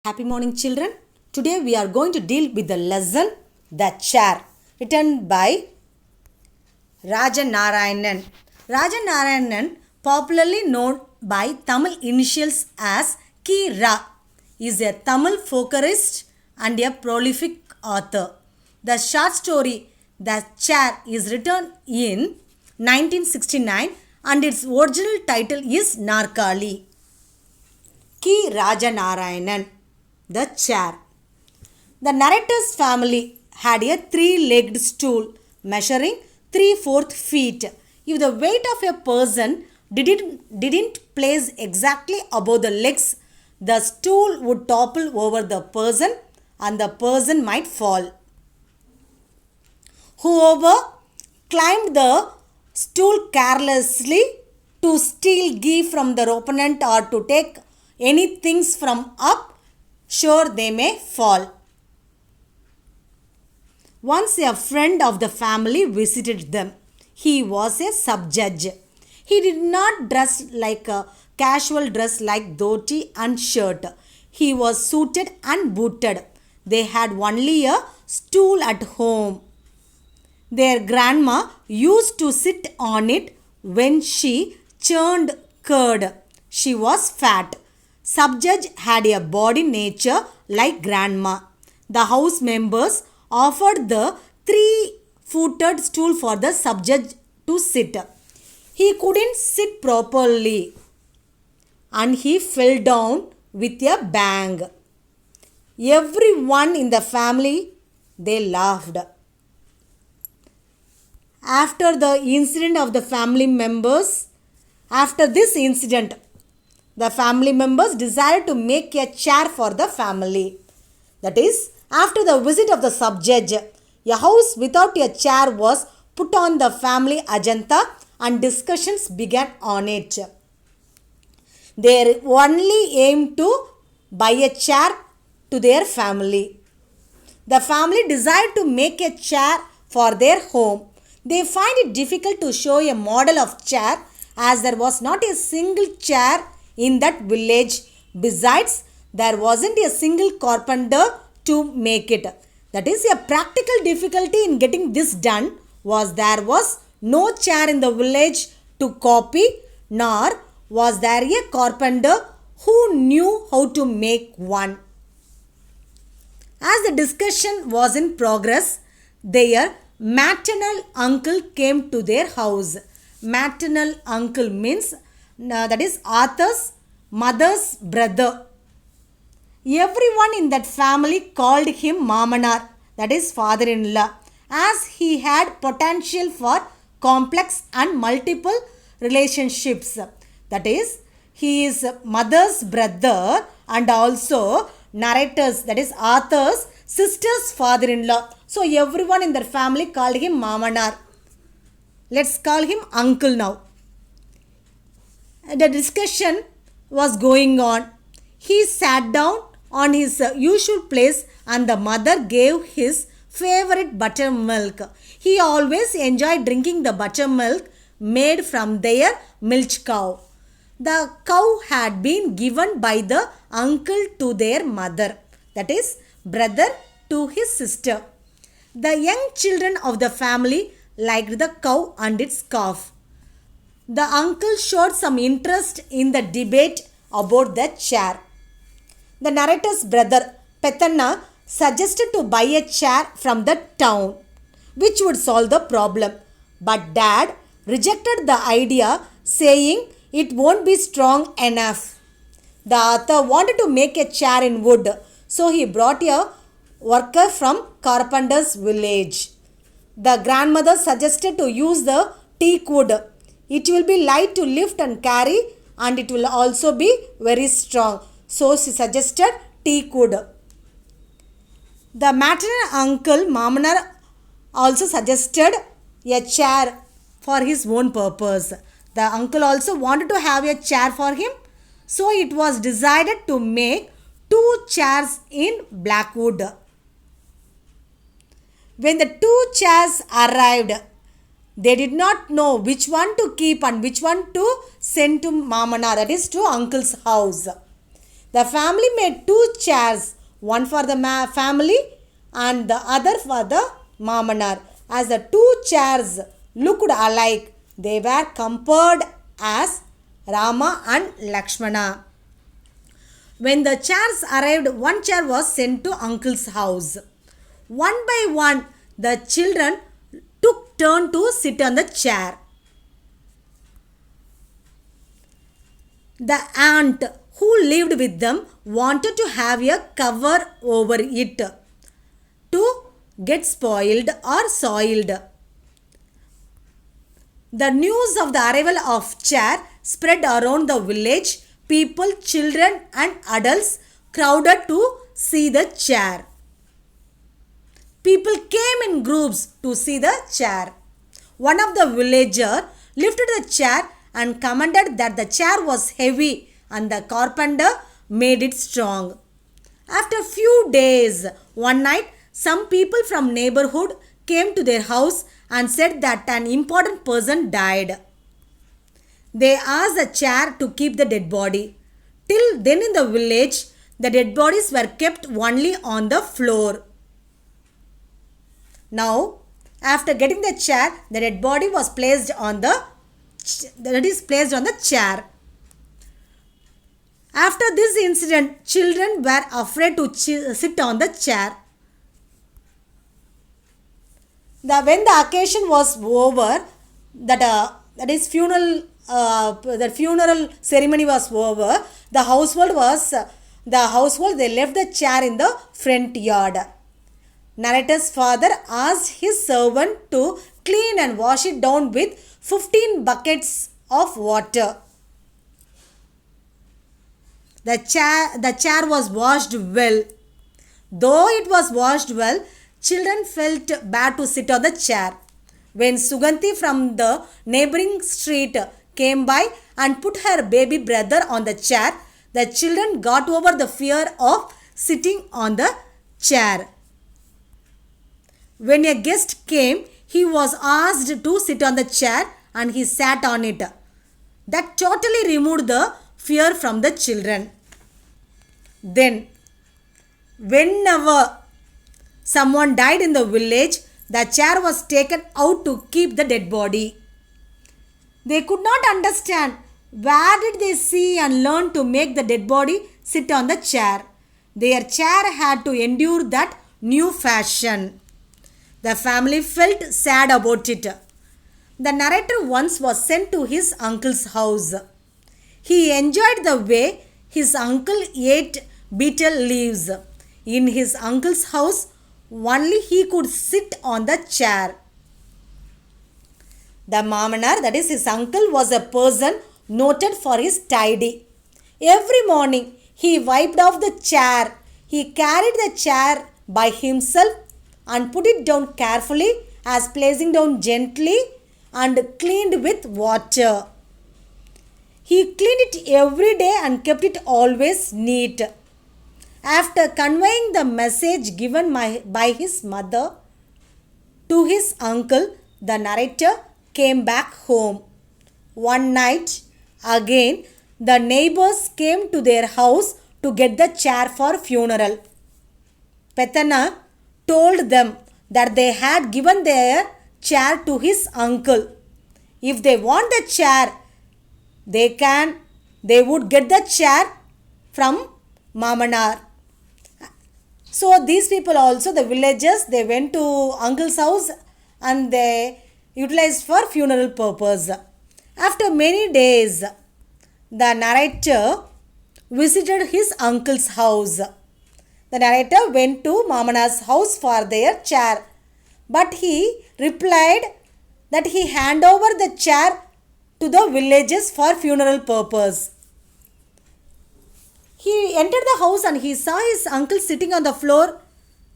Happy morning, children. Today we are going to deal with the lesson The Chair, written by Rajanarayanan. Rajanarayanan, popularly known by Tamil initials as K. Ra, is a Tamil folklorist and a prolific author. The short story The Chair is written in 1969 and its original title is Narkali. K. Rajanarayanan. The Chair. The narrator's family had a three-legged stool measuring 3/4 feet. If the weight of a person didn't place exactly above the legs, the stool would topple over the person and the person might fall. Whoever climbed the stool carelessly to steal ghee from the opponent or to take any things from up, sure they may fall. Once a friend of the family visited them. He was a sub-judge. He did not dress like a casual dress like dhoti and shirt. He was suited and booted. They had only a stool at home. Their grandma used to sit on it when she churned curd. She was fat. Sub-judge had a body nature like grandma. The house members offered the three-footed stool for the sub-judge to sit. He couldn't sit properly and he fell down with a bang. Everyone in the family, they laughed. After this incident, the family members decided to make a chair for the family. That is, after the visit of the sub-judge, a house without a chair was put on the family agenda and discussions began on it. They only aimed to buy a chair to their family. The family decided to make a chair for their home. They find it difficult to show a model of chair as there was not a single chair in that village. Besides, there wasn't a single carpenter to make it. That is, a practical difficulty in getting this done was there was no chair in the village to copy, nor was there a carpenter who knew how to make one. As the discussion was in progress, their maternal uncle came to their house. Maternal uncle means that is Arthur's mother's brother. Everyone in that family called him Mamanar, that is father-in-law, as he had potential for complex and multiple relationships. That is, he is mother's brother and also narrator's, that is Arthur's sister's father-in-law. So everyone in their family called him Mamanar. Let's call him uncle now. The discussion was going on. He sat down on his usual place and the mother gave his favorite buttermilk. He always enjoyed drinking the buttermilk made from their milch cow. The cow had been given by the uncle to their mother, that is, brother to his sister. The young children of the family liked the cow and its calf. The uncle showed some interest in the debate about the chair. The narrator's brother, Pethanna, suggested to buy a chair from the town, which would solve the problem. But Dad rejected the idea, saying it won't be strong enough. The author wanted to make a chair in wood, so he brought a worker from carpenter's village. The grandmother suggested to use the teak wood. It will be light to lift and carry and it will also be very strong. So she suggested teak wood. The maternal uncle Mamanar also suggested a chair for his own purpose. The uncle also wanted to have a chair for him. So it was decided to make 2 chairs in black wood. When the 2 chairs arrived, they did not know which one to keep and which one to send to Mamanar, that is to uncle's house. The family made two chairs, one for the family and the other for the Mamanar. As the two chairs looked alike, they were compared as Rama and Lakshmana. When the chairs arrived, one chair was sent to uncle's house. One by one, the children took turn to sit on the chair. The aunt who lived with them wanted to have a cover over it to get spoiled or soiled. The news of the arrival of chair spread around the village. People, children and adults crowded to see the chair. People came in groups to see the chair. One of the villagers lifted the chair and commented that the chair was heavy and the carpenter made it strong. After few days, one night, some people from neighborhood came to their house and said that an important person died. They asked the chair to keep the dead body. Till then in the village, the dead bodies were kept only on the floor. Now, after getting the chair, the dead body was placed on the chair. After this incident, children were afraid to sit on the chair. When the occasion was over, the funeral ceremony was over, the household they left the chair in the front yard. Narrator's father asked his servant to clean and wash it down with 15 buckets of water. The chair was washed well. Though it was washed well, children felt bad to sit on the chair. When Suganti from the neighboring street came by and put her baby brother on the chair, the children got over the fear of sitting on the chair. When a guest came, he was asked to sit on the chair and he sat on it. That totally removed the fear from the children. Then, whenever someone died in the village, the chair was taken out to keep the dead body. They could not understand where did they see and learn to make the dead body sit on the chair. Their chair had to endure that new fashion. The family felt sad about it. The narrator once was sent to his uncle's house. He enjoyed the way his uncle ate betel leaves. In his uncle's house, only he could sit on the chair. The Mamanar, that is his uncle, was a person noted for his tidy. Every morning, he wiped off the chair. He carried the chair by himself and put it down carefully, as placing down gently and cleaned with water. He cleaned it every day and kept it always neat. After conveying the message given by his mother to his uncle, the narrator came back home. One night, again, the neighbors came to their house to get the chair for funeral. Petana told them that they had given their chair to his uncle. If they want the chair, they would get the chair from Mamanar. So these people also, the villagers, they went to uncle's house and they utilized for funeral purpose. After many days, the narrator visited his uncle's house. The narrator went to Mamanar's house for their chair, but he replied that he hand over the chair to the villagers for funeral purpose. He entered the house and he saw his uncle sitting on the floor.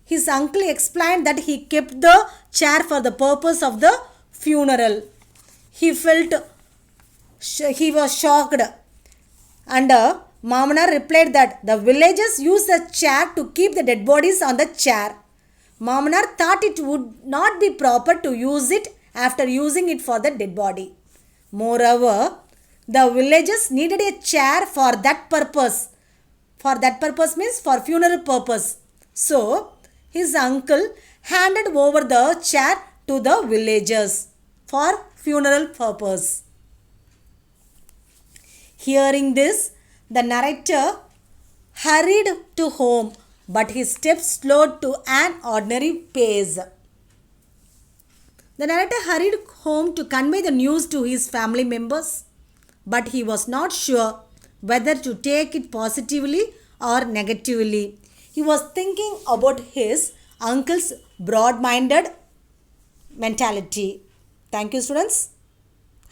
His uncle explained that he kept the chair for the purpose of the funeral. He was shocked, and Mamanar replied that the villagers use the chair to keep the dead bodies on the chair. Mamanar thought it would not be proper to use it after using it for the dead body. Moreover, the villagers needed a chair for that purpose, For that purpose means for funeral purpose. So, his uncle handed over the chair to the villagers for funeral purpose. Hearing this, the narrator hurried to home, but his steps slowed to an ordinary pace. The narrator hurried home to convey the news to his family members, but he was not sure whether to take it positively or negatively. He was thinking about his uncle's broad minded mentality. Thank you, students.